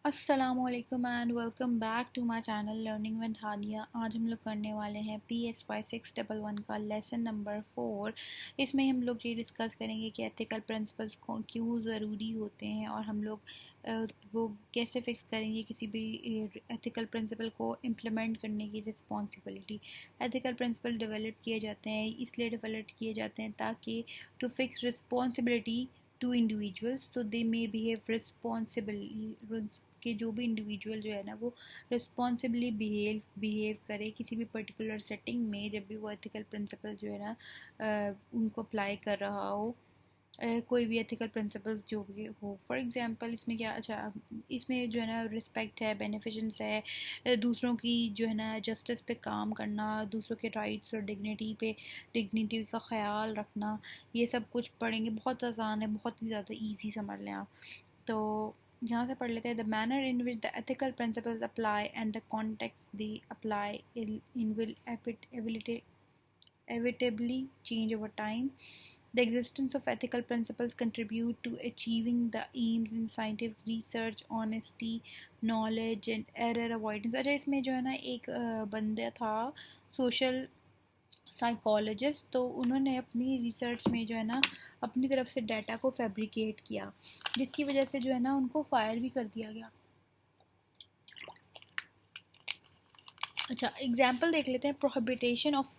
अस्सलामुअलैकुम and welcome back to my channel learning with Hania. आज हम लोग करने वाले हैं PSY 611 का लेसन नंबर 4। इसमें हम लोग ये डिस्कस करेंगे कि एथिकल प्रिंसिपल्स क्यों ज़रूरी होते हैं और हम लोग वो कैसे फिक्स करेंगे किसी भी एथिकल प्रिंसिपल को इम्प्लीमेंट करने की रिस्पॉन्सिबिलिटी। एथिकल प्रिंसिपल डेवलप किए जाते हैं, इसलिए डेवलप किए जाते हैं ताकि to fix responsibility to individuals तो दे मे बिहेव रिस्पॉन्सिबली कि जो भी इंडिविजुअल जो है ना वो रिस्पॉन्सिबली बिहेव करे किसी भी पर्टिकुलर सेटिंग में, जब भी वो एथिकल प्रिंसिपल जो है ना उनको अप्लाई कर रहा हो। कोई भी एथिकल प्रिंसिपल्स जो भी हो, फॉर एग्जांपल इसमें क्या, अच्छा इसमें जो है ना रिस्पेक्ट है, बेनिफिशेंस है, दूसरों की जो है ना जस्टिस पे काम करना, दूसरों के राइट्स और डिग्निटी का ख्याल रखना, ये सब कुछ पढ़ेंगे। बहुत आसान है, बहुत ही ज़्यादा ईजी समझ लें आप। तो यहाँ से पढ़ लेते हैं। The manner in which the ethical principles apply and the context they apply in will inevitably change over time. The existence of ethical principles contribute to achieving the aims in scientific research, honesty, knowledge and error avoidance. अच्छा, इसमें जो है ना एक बंदा था social psychologist, तो उन्होंने अपनी रिसर्च में जो है ना अपनी तरफ से डाटा को फैब्रिकेट किया, जिसकी वजह से जो है ना उनको फायर भी कर दिया गया। अच्छा, एग्जाम्पल देख लेते हैं। प्रोहिबिटेशन ऑफ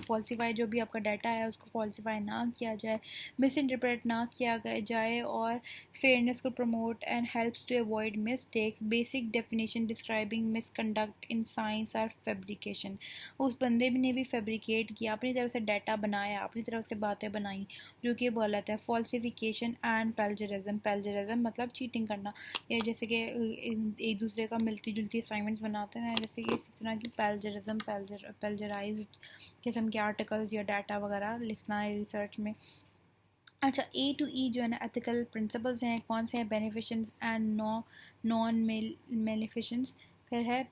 फॉल्सिफाई, जो भी आपका डाटा है उसको फॉल्सिफाई ना किया जाए, मिस इंटरप्रेट ना किया जाए, और फेयरनेस को promote and helps to avoid mistakes. Basic definition describing misconduct in science are fabrication. उस बंदे ने भी फैब्रिकेट किया, अपनी तरफ से डाटा बनाया, अपनी तरफ से बातें बनाई, जो कि बोला था फॉल्सिफिकेशन एंड पेल्जरिज्म। पेल्जरिज्म मतलब चीटिंग करना, या जैसे कि एक दूसरे का मिलती जुलती असाइनमेंट्स बनाते हैं, जैसे कि इस तरह की पेल्जरिज्म, पेल्जराइज्ड किस्म के आर्टिकल्स या डाटा वगैरह लिखना है रिसर्च में। अच्छा, A to E जो है ना एथिकल प्रिंसिपल्स हैं, कौन से हैं? Beneficence and non maleficence. फिर है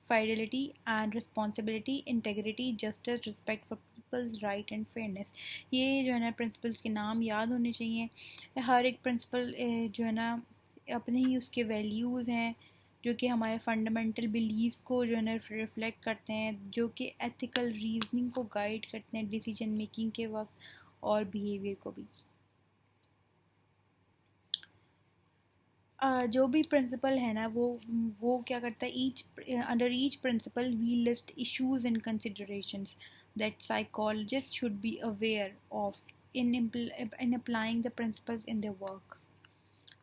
fidelity and responsibility, integrity, justice, respect for people's right and fairness. ये जो है ना प्रिंसिपल्स के नाम याद होने चाहिए। हर एक प्रिंसिपल जो है ना अपने ही उसके वैल्यूज़ हैं, जो कि हमारे फंडामेंटल बिलीव्स को जो है ना रिफ्लेक्ट करते हैं, जो कि एथिकल रीजनिंग को गाइड करते हैं डिसीजन मेकिंग के वक्त और बिहेवियर को भी। जो भी प्रिंसिपल है ना वो क्या करता है, each under each principle we list issues and considerations that psychologist should be aware of in applying the principles in their work.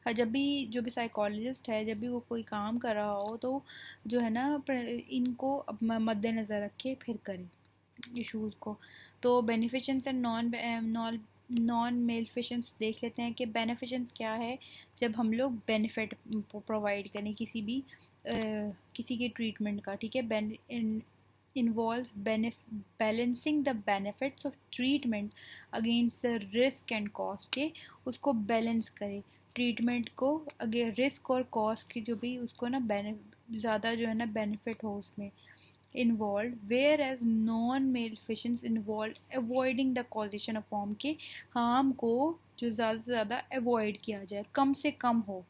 जब भी जो भी साइकोलॉजिस्ट है, जब भी वो कोई काम कर रहा हो, तो जो है ना इनको मद्देनज़र रखे फिर करे इश्यूज़ को। तो बेनिफिशंस एंड नॉन मेलिफिशंस देख लेते हैं कि बेनिफिशंस क्या है। जब हम लोग बेनिफिट प्रोवाइड करें किसी भी किसी के ट्रीटमेंट का, ठीक है, involves balancing the benefits of treatment against the risk and cost के उसको बैलेंस करे ट्रीटमेंट को, अगर रिस्क और कॉस्ट की जो भी उसको ना ज़्यादा जो है ना बेनिफिट हो उसमें involved, whereas non-maleficence involved avoiding the causation of harm के harm को जो ज़्यादा से ज़्यादा अवॉइड किया जाए, कम से कम हो।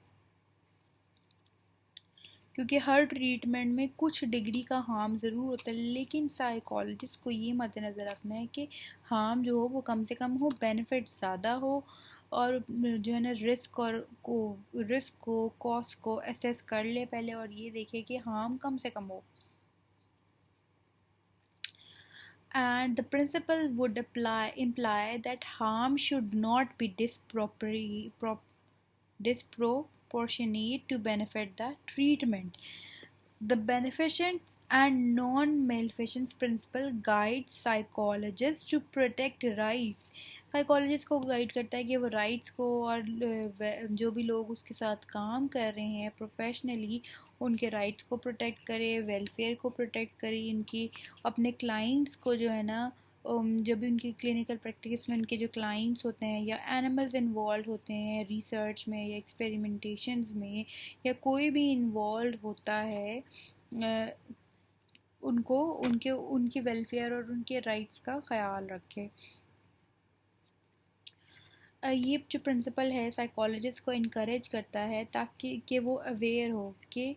क्योंकि हर ट्रीटमेंट में कुछ डिग्री का हार्म ज़रूर होता है, लेकिन साइकोलॉजिस्ट को ये मद्देनज़र रखना है कि हार्म जो हो वो कम से कम हो, बेनिफिट ज़्यादा हो, और जो है ना रिस्क को कॉस्ट को असेस कर ले पहले, और ये देखे कि हार्म कम से कम हो। And the principle would imply that harm should not be disproportionate to benefit the treatment. The beneficence and non-maleficence principle guides psychologists to protect rights. Psychologist को गाइड करता है कि वो राइट्स को, और जो भी लोग उसके साथ काम कर रहे हैं प्रोफेशनली, उनके राइट्स को प्रोटेक्ट करे, वेलफेयर को प्रोटेक्ट करे, इनकी अपने क्लाइंट्स को जो है ना जब भी उनकी क्लिनिकल प्रैक्टिस में उनके जो क्लाइंट्स होते हैं या एनिमल्स इन्वॉल्व होते हैं रिसर्च में या एक्सपेरिमेंटेशंस में, या कोई भी इन्वॉल्व होता है, उनको उनके उनकी वेलफेयर और उनके राइट्स का ख्याल रखे। ये जो प्रिंसिपल है साइकोलॉजिस्ट को इनकरेज करता है ताकि कि वो अवेयर हो कि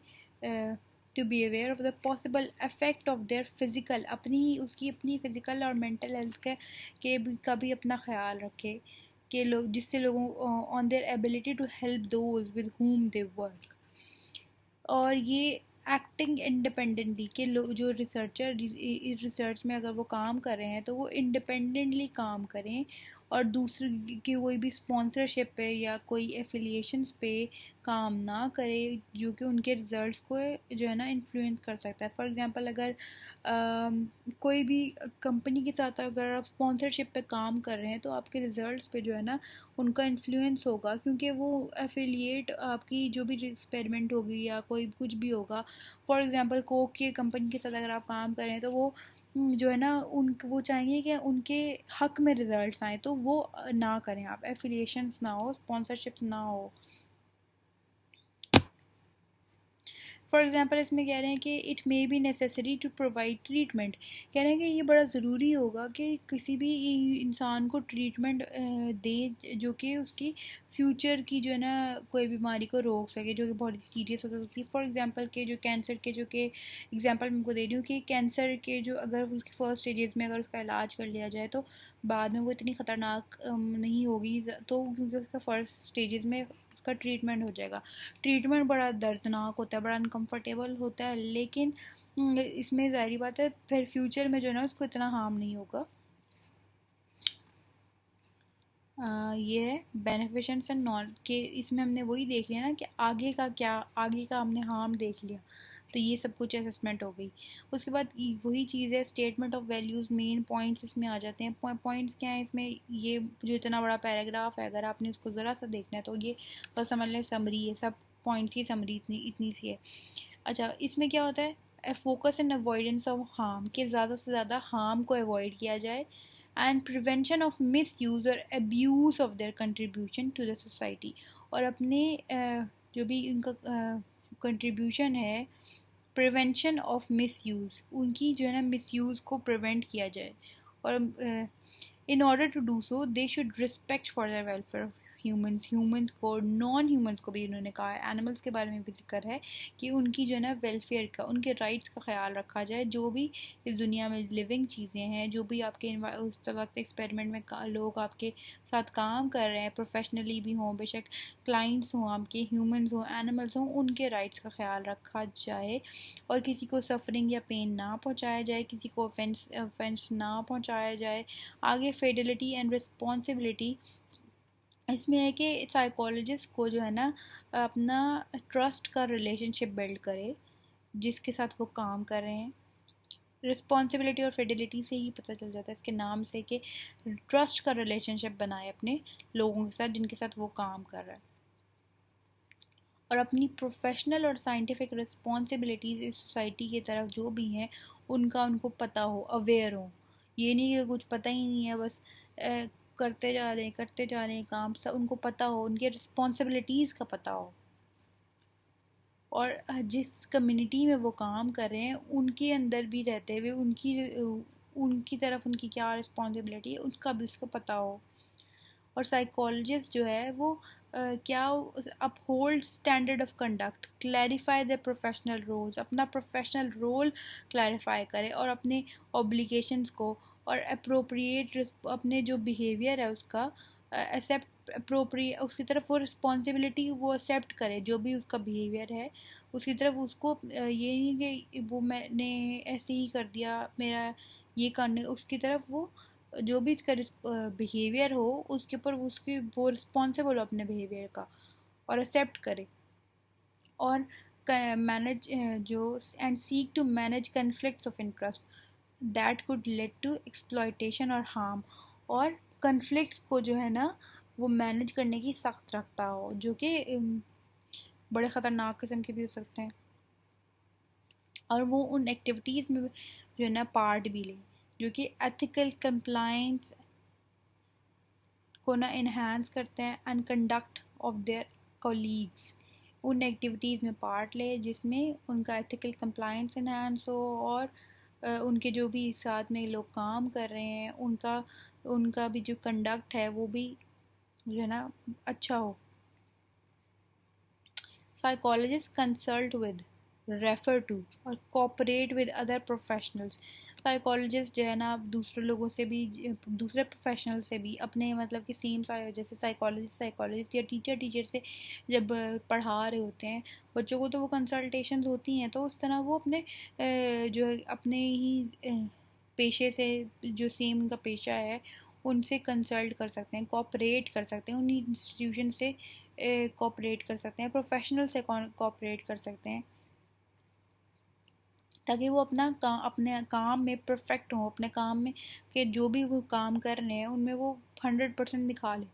to be aware of the possible effect of their physical, उसकी अपनी फ़िज़िकल और मेंटल हेल्थ का भी अपना ख्याल रखे कि लोग जिससे लोगों on their ability to help those with whom they work. और ये एक्टिंग इंडिपेंडेंटली के लोग जो रिसर्चर रिसर्च में अगर वो काम कर रहे हैं तो वो इंडिपेंडेंटली काम करें और दूसरे की कोई भी स्पॉन्सरशिप पे या कोई एफिलिएशंस पे काम ना करे जो कि उनके रिजल्ट्स को जो है ना इन्फ्लुएंस कर सकता है। फॉर एग्जांपल अगर कोई भी कंपनी के साथ अगर आप स्पॉन्सरशिप पे काम कर रहे हैं तो आपके रिजल्ट्स पे जो है ना उनका इन्फ्लुएंस होगा, क्योंकि वो एफिलिएट आपकी जो भी एक्सपेरिमेंट होगी या कोई कुछ भी होगा। फॉर एग्जांपल कोक की कंपनी के साथ अगर आप काम कर रहे हैं तो वो जो है ना वो चाहेंगे कि उनके हक में रिजल्ट्स आए, तो वो ना करें आप, एफिलिएशंस ना हो, स्पॉन्सरशिप्स ना हो। फॉर एग्जांपल इसमें कह रहे हैं कि it may be necessary to provide treatment, कह रहे हैं कि ये बड़ा ज़रूरी होगा कि किसी भी इंसान को ट्रीटमेंट दे जो कि उसकी फ्यूचर की जो है ना कोई बीमारी को रोक सके जो कि बहुत सीरियस हो सकती है। फॉर एग्जांपल के जो कैंसर के जो कि एग्जांपल मैं उनको दे रही हूँ कि कैंसर के जो अगर उसके फर्स्ट स्टेजेस में अगर उसका इलाज कर लिया जाए तो बाद में वो इतनी ख़तरनाक नहीं होगी, तो क्योंकि उसका फर्स्ट स्टेजेस में उसका ट्रीटमेंट हो जाएगा। ट्रीटमेंट बड़ा दर्दनाक होता है, बड़ा अनकम्फर्टेबल होता है, लेकिन इसमें ज़ाहिर बात है फिर फ्यूचर में जो है ना उसको इतना हार्म नहीं होगा। ये है बेनिफिशंस एंड नॉन के, इसमें हमने वही देख लिया ना कि आगे का हमने हार्म देख लिया, तो ये सब कुछ असेसमेंट हो गई। उसके बाद वही चीज़ है statement of values, main points इसमें आ जाते हैं। पॉइंट्स क्या है इसमें, ये जो इतना बड़ा पैराग्राफ है अगर आपने इसको ज़रा सा देखना है तो ये बस समझ लें समरी है, सब पॉइंट्स की समरी इतनी सी है। अच्छा, इसमें क्या होता है, focus and avoidance of harm, कि ज़्यादा से ज़्यादा हार्म को अवॉइड किया जाए, and prevention of misuse और abuse of their contribution to the society, और अपने जो भी इनका कंट्रीब्यूशन है, प्रिवेंशन ऑफ मिस यूज़, उनकी जो है ना मिस यूज़ को प्रिवेंट किया जाए। और in order to do so they should respect for the welfare of humans को, नॉन ह्यूमंस को भी इन्होंने कहा है, एनिमल्स के बारे में भी जिक्र है कि उनकी जो है ना वेलफेयर का, उनके राइट्स का ख्याल रखा जाए। जो भी इस दुनिया में लिविंग चीज़ें हैं, जो भी आपके उस वक्त एक्सपेरिमेंट में लोग आपके साथ काम कर रहे हैं, प्रोफेशनली भी हों, बेशक क्लाइंट्स हों आपके, ह्यूमंस हों, एनिमल्स हों, उनके राइट्स का ख्याल रखा जाए और किसी को सफरिंग या पेन ना पहुँचाया जाए, किसी को ऑफेंस ना पहुँचाया जाए। आगे फेडलिटी एंड रिस्पॉन्सिबिलिटी, इसमें है कि साइकोलॉजिस्ट को जो है ना अपना ट्रस्ट का रिलेशनशिप बिल्ड करे जिसके साथ वो काम कर रहे हैं। रिस्पॉन्सिबिलिटी और फिडिलिटी से ही पता चल जाता है इसके नाम से कि ट्रस्ट का रिलेशनशिप बनाए अपने लोगों के साथ जिनके साथ वो काम कर रहा है, और अपनी प्रोफेशनल और साइंटिफिक रिस्पॉन्सिबिलिटीज़ इस सोसाइटी की तरफ जो भी हैं उनका उनको पता हो, अवेयर हो। ये नहीं कि कुछ पता ही नहीं है बस करते जा रहे हैं काम, सब उनको पता हो, उनके रिस्पॉन्सिबिलिटीज़ का पता हो, और जिस कम्युनिटी में वो काम कर रहे हैं उनके अंदर भी रहते हुए उनकी तरफ उनकी क्या रिस्पॉन्सिबिलिटी है उसका भी उसको पता हो। और साइकोलॉजिस्ट जो है वो क्या uphold standard of conduct, clarify the professional roles, अपना प्रोफेशनल रोल क्लैरिफाई करे और अपने ऑब्लिगेशंस को और अप्रोप्रिएट अपने जो बिहेवियर है उसका एक्सेप्ट अप्रोप्रिएट, उसकी तरफ वो रिस्पॉन्सिबिलिटी वो एक्सेप्ट करे, जो भी उसका बिहेवियर है उसकी तरफ उसको ये नहीं कि वो मैंने ऐसे ही कर दिया मेरा ये करने, उसकी तरफ वो जो भी इसका बिहेवियर हो उसके ऊपर उसकी वो रिस्पॉन्सिबल हो अपने बिहेवियर का और एक्सेप्ट करे, और मैनेज जो and seek to manage conflicts of interest that could lead to exploitation और हार्म, और कन्फ्लिक्ट्स को जो है ना वो मैनेज करने की सख्त रखता हो जो कि बड़े ख़तरनाक किस्म के भी हो सकते हैं, और वो उन एक्टिविटीज़ में जो है ना पार्ट भी ले जो कि एथिकल कंप्लायंस को ना इन्हांस करते हैं and conduct of their colleagues, उन एक्टिविटीज़ में पार्ट ले जिसमें उनका एथिकल कंप्लायंस इन्हांस हो और उनके जो भी साथ में लोग काम कर रहे हैं उनका उनका भी जो कंडक्ट है वो भी जो है ना अच्छा हो। Psychologist consult with, refer to और cooperate with other professionals. Psychologist जो है ना दूसरे लोगों से भी, दूसरे प्रोफेशनल से भी अपने मतलब कि सेम जैसे साइकोलॉजिस्ट या टीचर से जब पढ़ा रहे होते हैं बच्चों को तो वो कंसल्टेशंस होती हैं, तो उस तरह वो अपने जो है अपने ही पेशे से, जो सेम उनका पेशा है उनसे कंसल्ट कर सकते हैं, कोऑपरेट कर सकते हैं, उन्हीं इंस्टीट्यूशन से कोऑपरेट कर सकते हैं, प्रोफेशनल से कोऑपरेट कर सकते हैं, ताकि वो अपने काम में परफेक्ट हो, अपने काम में के जो भी वो काम कर रहे हैं उनमें वो 100% दिखा लें।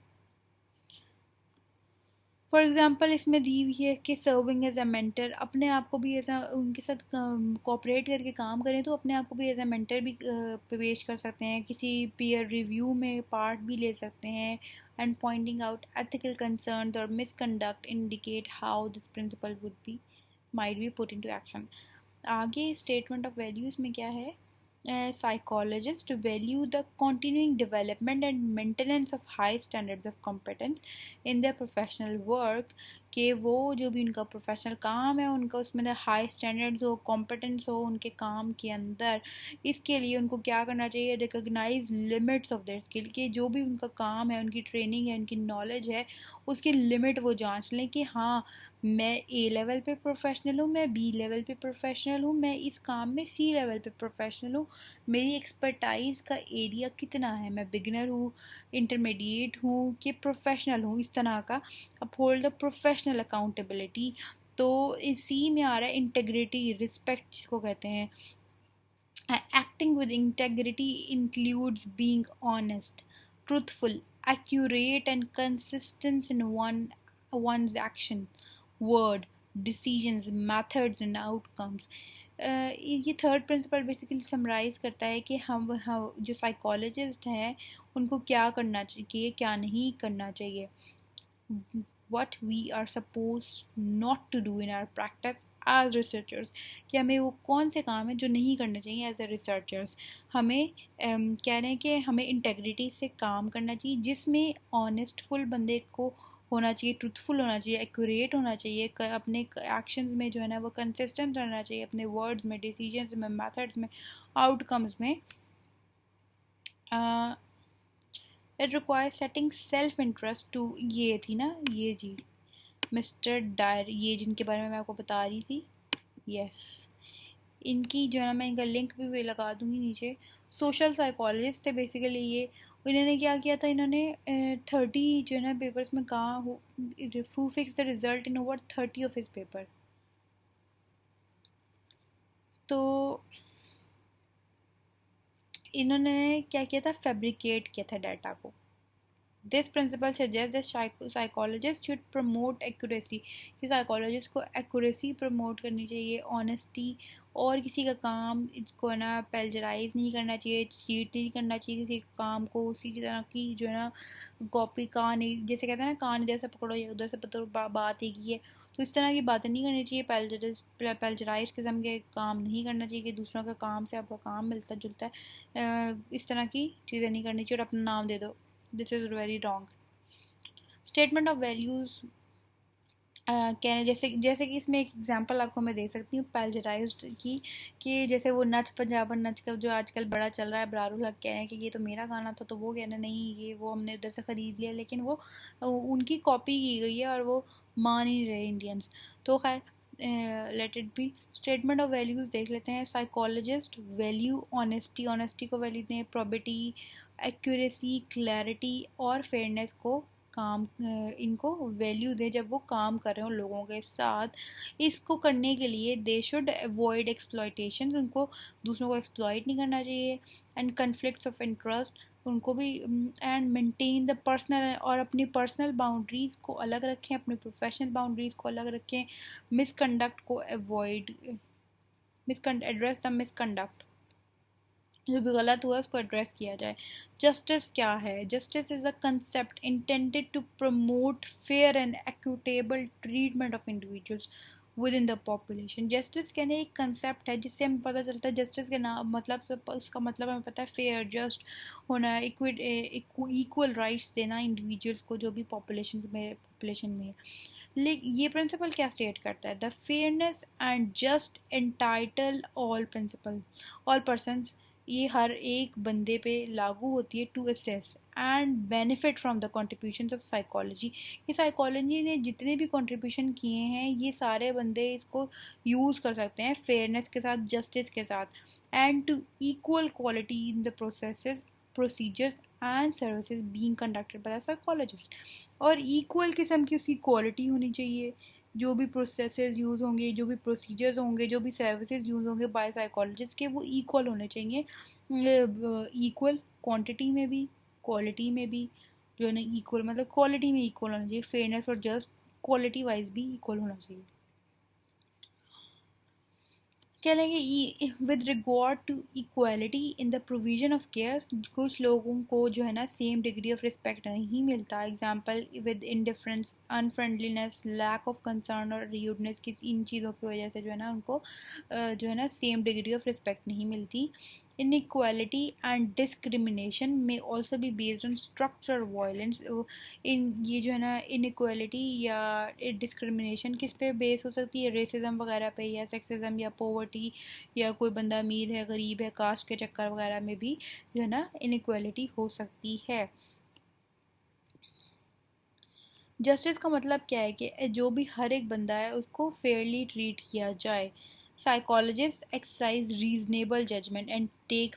फॉर एग्ज़ाम्पल इसमें दी हुई है कि सर्विंग एज अ मेंटर, अपने आप को भी ऐसा उनके साथ कोऑपरेट करके काम करें तो अपने आप को भी एज अ मेंटर भी पेश कर सकते हैं, किसी पीयर रिव्यू में पार्ट भी ले सकते हैं। And pointing out ethical concerns और misconduct indicate how this principle would be might be put into action. आगे स्टेटमेंट ऑफ वैल्यूज़ में क्या है, psychologists value the continuing development and maintenance of high standards of competence in their professional work, कि वो जो भी उनका professional काम है उनका उसमें हाई स्टैंडर्ड्स हो, कॉम्पिटेंस हो उनके काम के अंदर। इसके लिए उनको क्या करना चाहिए, recognise limits of their skill, कि जो भी उनका काम है, उनकी ट्रेनिंग है, उनकी नॉलेज है, उसकी लिमिट वो जांच लें कि हाँ मैं ए लेवल पे प्रोफेशनल हूँ, मैं बी लेवल पे प्रोफेशनल हूँ, मैं इस काम में सी लेवल पे प्रोफेशनल हूँ, मेरी एक्सपर्टाइज का एरिया कितना है, मैं बिगिनर हूँ, इंटरमीडिएट हूँ कि प्रोफेशनल हूँ, इस तरह का। अपहोल्ड द प्रोफेशनल अकाउंटेबिलिटी, तो इसी में आ रहा है इंटेग्रिटी, रिस्पेक्ट जिसको कहते हैं। Acting with integrity includes being honest, truthful, accurate, and consistent in one's action, word, decisions, methods, and outcomes. ये थर्ड प्रिंसिपल बेसिकली समराइज करता है कि हम जो साइकोलॉजिस्ट हैं उनको क्या करना चाहिए, क्या नहीं करना चाहिए, what we are supposed not to do in our practice as researchers, कि हमें वो कौन से काम है जो नहीं करने चाहिए एज ए रिसर्चर्स। हमें कह रहे हैं कि हमें इंटेग्रिटी से काम करना चाहिए, जिसमें ऑनेस्टफुल बंदे को होना चाहिए, ट्रूथफुल होना चाहिए, एक्यूरेट होना चाहिए, अपने एक्शंस में जो है ना वो कंसिस्टेंट रहना चाहिए, अपने वर्ड्स में, डिसीजंस में, मेथड्स में, आउटकम्स में। It require setting self interest to, ये थी ना ये जी मिस्टर डायर, ये जिनके बारे में मैं आपको बता रही थी, यस इनकी जो है ना मैं इनका लिंक भी लगा दूंगी नीचे। सोशल साइकोलॉजिस्ट थे बेसिकली ये। इन्होंने क्या किया था, इन्होंने 30 जो है ना पेपर्स में कहा who fix the result in over 30 of his paper. तो इन्होंने क्या किया था, फैब्रिकेट किया था डाटा को। This principle suggest that psychologist should promote accuracy, कि साइकोलॉजिस्ट को एक्यूरेसी प्रमोट करनी चाहिए, ऑनेस्टी, और किसी का काम इसको है ना पेल्जराइज नहीं करना चाहिए, चीट नहीं करना चाहिए किसी काम को, उसी की तरह की जो है ना कॉपी, कान जैसे कहते हैं ना कान जैसे पकड़ो या उधर से पकड़ो, बात एक ही है, तो इस तरह की बातें नहीं करनी चाहिए। पेल्जराइज किस्म के काम नहीं करना चाहिए कि दूसरों के काम से आपका काम मिलता जुलता है, इस तरह की चीज़ें नहीं करनी चाहिए और अपना नाम दे दो, this is very wrong. Statement of values कहने जैसे जैसे कि इसमें एक एग्जांपल आपको मैं दे सकती हूँ पैल्जराइज्ड की, कि जैसे वो नच पंजाबन नच का जो आजकल बड़ा चल रहा है, बरारुल हक कह रहे हैं कि ये तो मेरा गाना था, तो वो कहना नहीं ये वो हमने उधर से ख़रीद लिया, लेकिन वो उनकी कॉपी की गई है और वो मान ही नहीं रहे इंडियंस। तो खैर let it be. Statement of values देख लेते हैं। साइकोलॉजिस्ट वैल्यू ऑनेस्टी, ऑनेस्टी को वैल्यू दें, प्रोबिटी, एक्यूरेसी, क्लैरिटी और फेयरनेस को काम इनको वैल्यू दें जब वो काम कर रहे हो लोगों के साथ। इसको करने के लिए दे शुड अवॉइड एक्सप्लॉयटेशन, उनको दूसरों को एक्सप्लॉयट नहीं करना चाहिए, एंड कन्फ्लिक्ट्स ऑफ इंटरेस्ट उनको भी, एंड मेंटेन द पर्सनल, और अपनी पर्सनल बाउंड्रीज़ को अलग रखें, अपनी प्रोफेशनल बाउंड्रीज़ को अलग रखें। मिसकंडक्ट को अवॉइड, एड्रेस द मिसकंडक्ट, जो भी गलत हुआ है उसको एड्रेस किया जाए। जस्टिस क्या है, justice is a concept intended to promote fair and equitable treatment of individuals. Within the population. Justice कहने एक कंसेप्ट है जिससे हमें पता चलता है जस्टिस के नाम मतलब उसका मतलब हमें पता है फेयर, जस्ट होना, इक्वल राइट्स देना इंडिविजुअल्स को जो भी पॉपुलेशन में है। लेकिन ये प्रिंसिपल क्या स्टेट करता है, the fairness and just entitle all principle all persons, ये हर एक बंदे पे लागू होती है, to assess and benefit from the contribution of psychology. ये साइकोलॉजी ने जितने भी कंट्रीब्यूशन किए हैं ये सारे बंदे इसको यूज़ कर सकते हैं फेयरनेस के साथ, जस्टिस के साथ, and to equal quality in the processes procedures and services being conducted by psychologist. और इक्वल किस्म की उसकी क्वालिटी होनी चाहिए, जो भी प्रोसेसेस यूज़ होंगे, जो भी प्रोसीजर्स होंगे, जो भी सर्विसेज यूज़ होंगे बाय साइकोलॉजिस्ट के, वो इक्वल होने चाहिए, इक्वल क्वांटिटी में भी क्वालिटी में भी, जो है ना इक्वल, मतलब क्वालिटी में इक्वल होना चाहिए, फेयरनेस और जस्ट क्वालिटी वाइज भी इक्वल होना चाहिए। कह लेंगे with regard to equality in the provision of care, कुछ लोगों को जो है ना सेम डिग्री ऑफ रिस्पेक्ट नहीं मिलता, example with indifference, unfriendliness, lack of concern और र्यूडनेस, किसी इन चीज़ों की वजह से जो है ना उनको जो है ना सेम डिग्री ऑफ रिस्पेक्ट नहीं मिलती। inequality and discrimination may also be based on structural violence। इन ये जो है ना inequality या discrimination किस पे बेस हो सकती है, रेसिज्म वगैरह पे, या सेक्सिज्म, या पोवर्टी, या कोई बंदा अमीर है गरीब है, कास्ट के चक्कर वगैरह में भी जो है ना inequality हो सकती है। जस्टिस का मतलब क्या है कि जो भी हर एक बंदा है उसको फेयरली ट्रीट किया जाए। Psychologists exercise reasonable judgment and take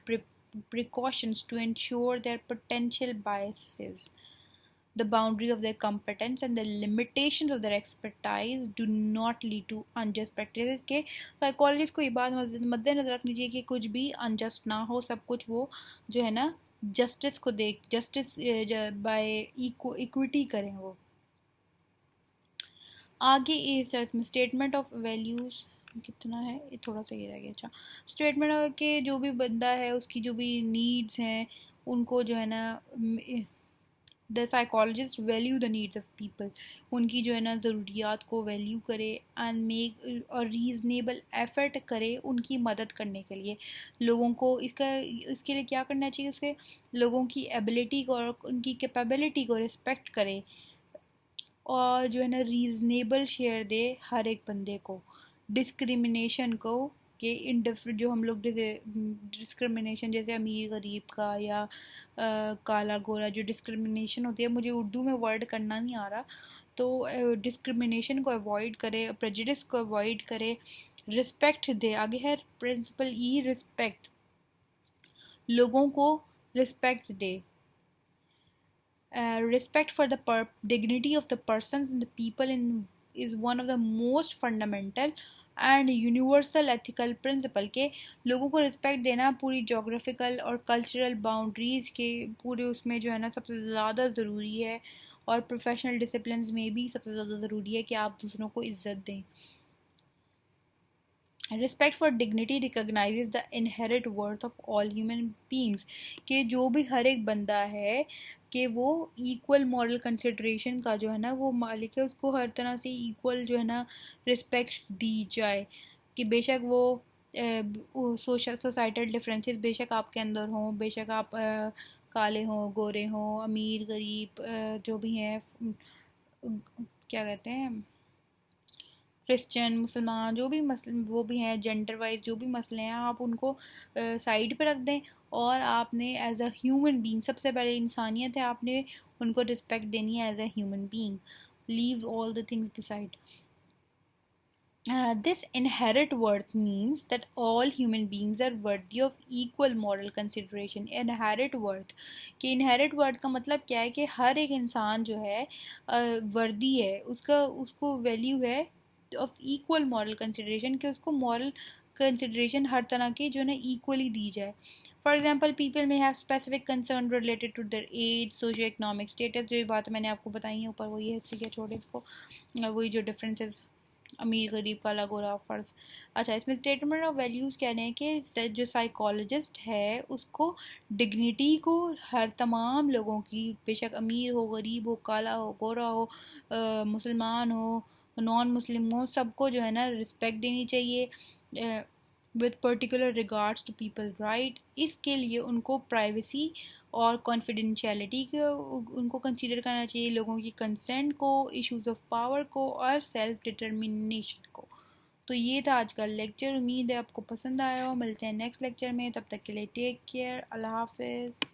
precautions to ensure their potential biases, the boundary of their competence and the limitations of their expertise do not lead to unjust practices। के psychologist को ये बात मद्देनजर रखनी चाहिए कि कुछ भी अनजस्ट ना हो, सब कुछ वो जो है ना जस्टिस को देख, जस्टिस बाय इक्विटी करें वो। आगे इसमें स्टेटमेंट ऑफ वैल्यूज़ कितना है, ये थोड़ा सा ये रह गया। अच्छा, स्टेटमेंट के जो भी बंदा है उसकी जो भी नीड्स हैं उनको जो है ना the psychologist value the needs of people, उनकी जो है ना ज़रूरियात को वैल्यू करे एंड मेक और रीज़नेबल एफर्ट करे उनकी मदद करने के लिए। लोगों को इसके लिए क्या करना चाहिए, उसके लोगों की एबिलिटी को और उनकी कैपेबिलिटी को रिस्पेक्ट करे, और जो है ना रीज़नेबल शेयर दे हर एक बंदे को। डिस्क्रिमिनेशन को कि इन जो हम लोग डिस्क्रिमिनेशन जैसे अमीर गरीब का या काला गोरा जो डिस्क्रिमिनेशन होती है, मुझे उर्दू में वर्ड करना नहीं आ रहा, तो डिस्क्रिमिनेशन को अवॉइड करे, प्रेजुडिस को अवॉइड करे, रिस्पेक्ट दे। आगे है प्रिंसिपल ई रिस्पेक्ट, लोगों को respect they. Respect for the dignity of the persons and the people is one of the most fundamental and universal ethical principle के लोगों को रिस्पेक्ट देना पूरी जोग्राफिकल और कल्चरल बाउंड्रीज़ के पूरे उसमें जो है ना सबसे ज़्यादा ज़रूरी है, और प्रोफेशनल डिसिप्लिन में भी सबसे ज़्यादा ज़रूरी है कि आप दूसरों को इज्जत दें। Respect for dignity recognises the inherit worth of all human beings, कि जो भी हर एक बंदा है कि वो इक्वल मॉरल कंसिड्रेशन का जो है ना वो मालिक है, उसको हर तरह से इक्वल जो है ना रिस्पेक्ट दी जाए। कि बेशक वो सोशल सोसाइटल डिफरेंसेस बेशक आपके अंदर हों, बेशक आप काले हों, गोरे हों, अमीर गरीब जो भी हैं, क्या कहते हैं, क्रिश्चियन मुसलमान, जो भी मसले वो भी हैं, जेंडर वाइज जो भी मसले हैं, आप उनको साइड पे रख दें, और आपने एज अ ह्यूमन बीइंग, सबसे पहले इंसानियत है, आपने उनको रिस्पेक्ट देनी है as a human being. Leave all the things beside. This inherent worth means that all human beings are worthy of equal moral consideration। Inherent worth, कि inherent worth का मतलब क्या है कि हर एक इंसान जो है वर्दी है, उसको वैल्यू है ऑफ इक्वल मॉरल कंसिडरेशन, कि उसको मॉरल कंसिडरेशन हर तरह की जो है ना इक्वली दी जाए। For example people may have specific concern related to their age, socio economic status, जो बात मैंने आपको बताई है ऊपर, वो ये है, छोड़े इसको, वही जो डिफरेंसेस अमीर गरीब काला गोरा फर्ज। अच्छा, इसमें स्टेटमेंट ऑफ वैल्यूज़ कह रहे हैं कि जो साइकोलॉजिस्ट है उसको डिग्निटी को हर तमाम लोगों की, बेशक अमीर हो, गरीब हो, काला हो, गोरा हो, मुसलमान हो, नॉन मुस्लिम हो, सबको जो है ना रिस्पेक्ट देनी चाहिए with particular regards to people right. इसके लिए उनको प्राइवेसी और कॉन्फिडेंशियलिटी को उनको कंसीडर करना चाहिए, लोगों की कंसेंट को, इश्यूज ऑफ पावर को और सेल्फ डिटर्मिनेशन को। तो ये था आज का लेक्चर, उम्मीद है आपको पसंद आया हो। मिलते हैं नेक्स्ट लेक्चर में, तब तक के लिए टेक केयर, अल्लाह हाफिज़।